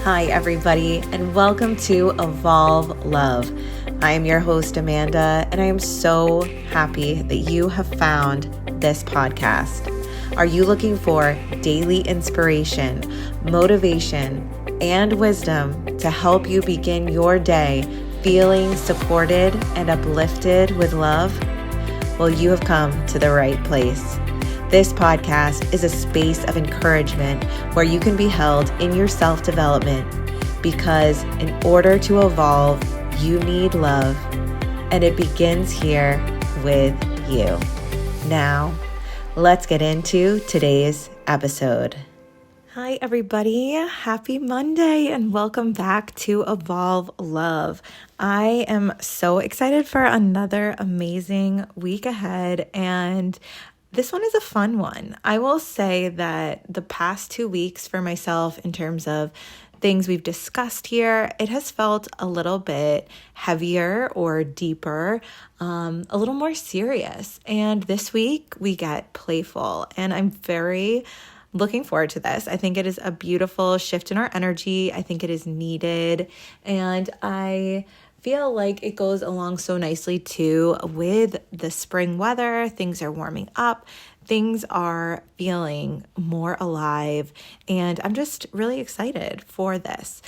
Hi, everybody, and welcome to Evolve Love. I am your host, Amanda, and I am so happy that you have found this podcast. Are you looking for daily inspiration, motivation, and wisdom to help you begin your day feeling supported and uplifted with love? Well, you have come to the right place. This podcast is a space of encouragement where you can be held in your self-development because in order to evolve, you need love, and it begins here with you. Now, let's get into today's episode. Hi, everybody. Happy Monday and welcome back to Evolve Love. I am so excited for another amazing week ahead, and this one is a fun one. I will say that the past 2 weeks for myself in terms of things we've discussed here, it has felt a little bit heavier or deeper, a little more serious. And this week we get playful, and I'm very looking forward to this. I think it is a beautiful shift in our energy. I think it is needed, and I feel like it goes along so nicely too with the spring weather. Things are warming up. Things are feeling more alive, and I'm just really excited for this.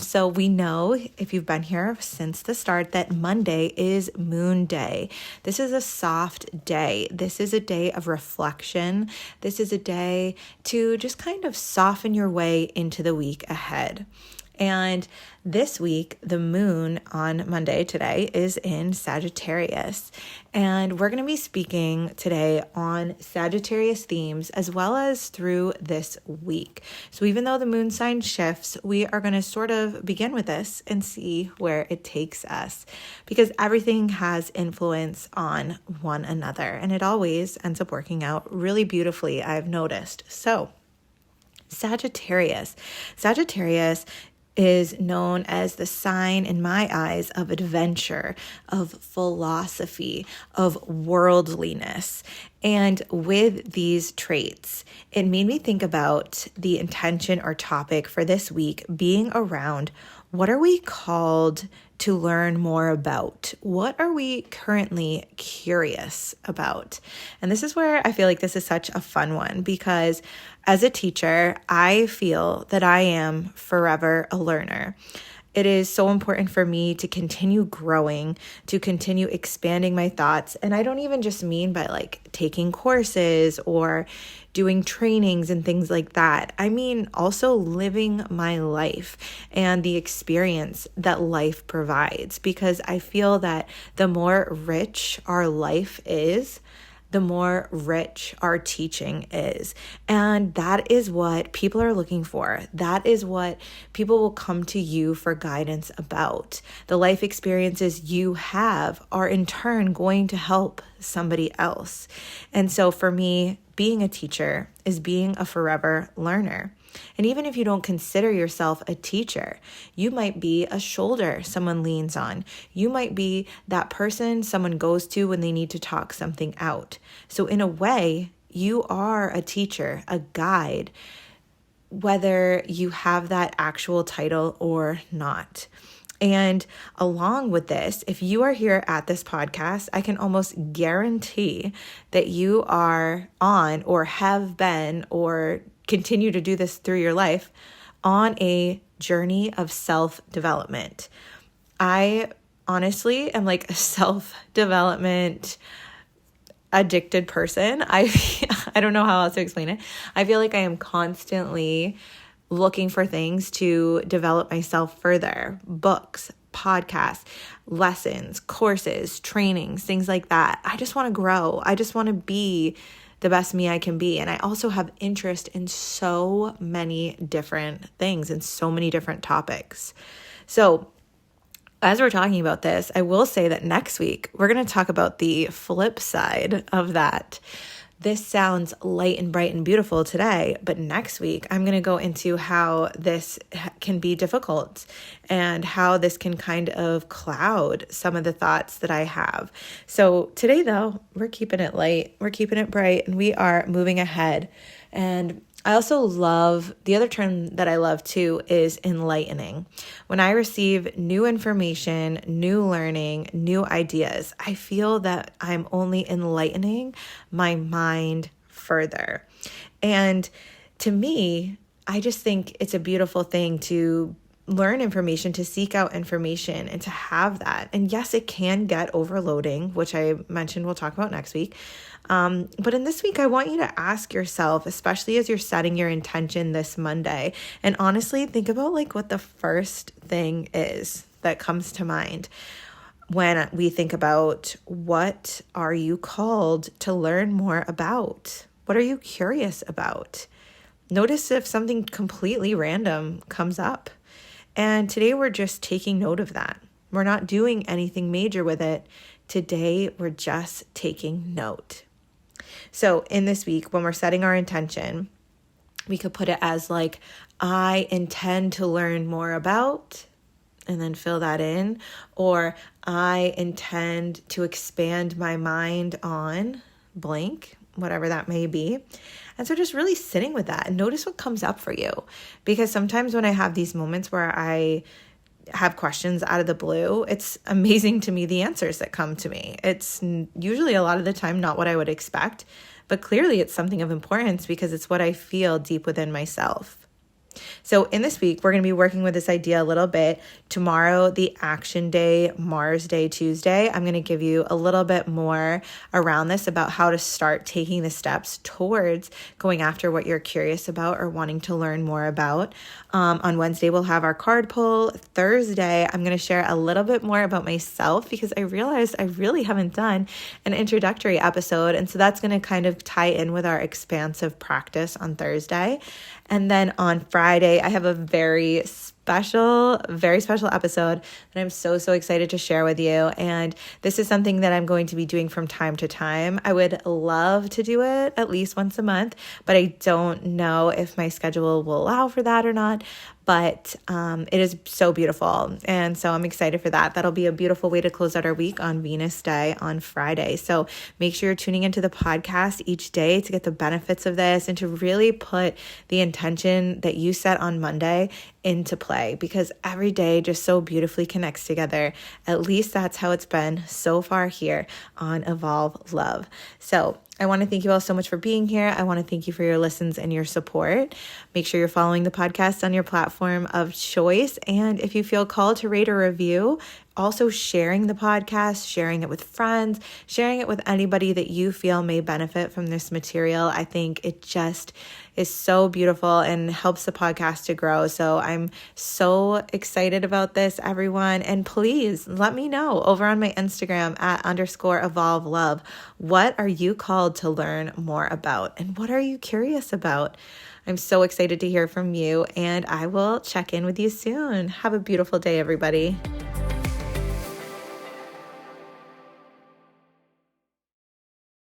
So we know, if you've been here since the start, that Monday is Moon Day. This is a soft day. This is a day of reflection. This is a day to just kind of soften your way into the week ahead. And this week, the moon on Monday today is in Sagittarius. And we're going to be speaking today on Sagittarius themes as well as through this week. So even though the moon sign shifts, we are going to sort of begin with this and see where it takes us, because everything has influence on one another, and it always ends up working out really beautifully, I've noticed. So Sagittarius is known as the sign, in my eyes, of adventure, of philosophy, of worldliness. And with these traits, it made me think about the intention or topic for this week being around what are we called to learn more about? What are we currently curious about? And this is where I feel like this is such a fun one, because as a teacher, I feel that I am forever a learner. It is so important for me to continue growing, to continue expanding my thoughts. And I don't even just mean by like taking courses or doing trainings and things like that. I mean also living my life and the experience that life provides, because I feel that the more rich our life is, the more rich our teaching is. And that is what people are looking for. That is what people will come to you for guidance about. The life experiences you have are in turn going to help somebody else. And so for me, being a teacher is being a forever learner. And even if you don't consider yourself a teacher, you might be a shoulder someone leans on. You might be that person someone goes to when they need to talk something out. So in a way, you are a teacher, a guide, whether you have that actual title or not. And along with this, if you are here at this podcast, I can almost guarantee that you are on or have been or continue to do this through your life on a journey of self-development. I honestly am like a self-development addicted person. I don't know how else to explain it. I feel like I am constantly looking for things to develop myself further. Books, podcasts, lessons, courses, trainings, things like that. I just want to grow. I just want to be the best me I can be. And I also have interest in so many different things and so many different topics. So as we're talking about this, I will say that next week, we're going to talk about the flip side of that. This sounds light and bright and beautiful today, but next week I'm going to go into how this can be difficult and how this can kind of cloud some of the thoughts that I have. So today, though, we're keeping it light, we're keeping it bright, and we are moving ahead. And I also love, the other term that I love too is enlightening. When I receive new information, new learning, new ideas, I feel that I'm only enlightening my mind further. And to me, I just think it's a beautiful thing to learn information, to seek out information, and to have that. And yes, it can get overloading, which I mentioned we'll talk about next week. But in this week, I want you to ask yourself, especially as you're setting your intention this Monday, and honestly think about like what the first thing is that comes to mind when we think about what are you called to learn more about? What are you curious about? Notice if something completely random comes up. And today we're just taking note of that. We're not doing anything major with it. Today we're just taking note. So in this week, when we're setting our intention, we could put it as like, I intend to learn more about, and then fill that in. Or I intend to expand my mind on blank, whatever that may be. And so just really sitting with that and notice what comes up for you. Because sometimes when I have these moments where I have questions out of the blue, it's amazing to me the answers that come to me. It's usually a lot of the time not what I would expect, but clearly it's something of importance because it's what I feel deep within myself. So in this week, we're going to be working with this idea a little bit. Tomorrow, the action day, Mars Day, Tuesday, I'm going to give you a little bit more around this about how to start taking the steps towards going after what you're curious about or wanting to learn more about. On Wednesday, we'll have our card pull. Thursday, I'm going to share a little bit more about myself because I realized I really haven't done an introductory episode. And so that's going to kind of tie in with our expansive practice on Thursday. And then on Friday, I have a very special episode that I'm so excited to share with you. And this is something that I'm going to be doing from time to time. I would love to do it at least once a month, but I don't know if my schedule will allow for that or not. But it is so beautiful. And so I'm excited for that. That'll be a beautiful way to close out our week on Venus Day on Friday. So make sure you're tuning into the podcast each day to get the benefits of this and to really put the intention that you set on Monday into play, because every day just so beautifully connects together. At least that's how it's been so far here on Evolve Love. So I want to thank you all so much for being here. I want to thank you for your listens and your support. Make sure you're following the podcast on your platform of choice. And if you feel called to rate or review, also sharing the podcast, sharing it with friends, sharing it with anybody that you feel may benefit from this material. I think it just is so beautiful and helps the podcast to grow. So I'm so excited about this, everyone. And please let me know over on my Instagram @_evolve love. What are you called to learn more about? And what are you curious about? I'm so excited to hear from you, and I will check in with you soon. Have a beautiful day, everybody.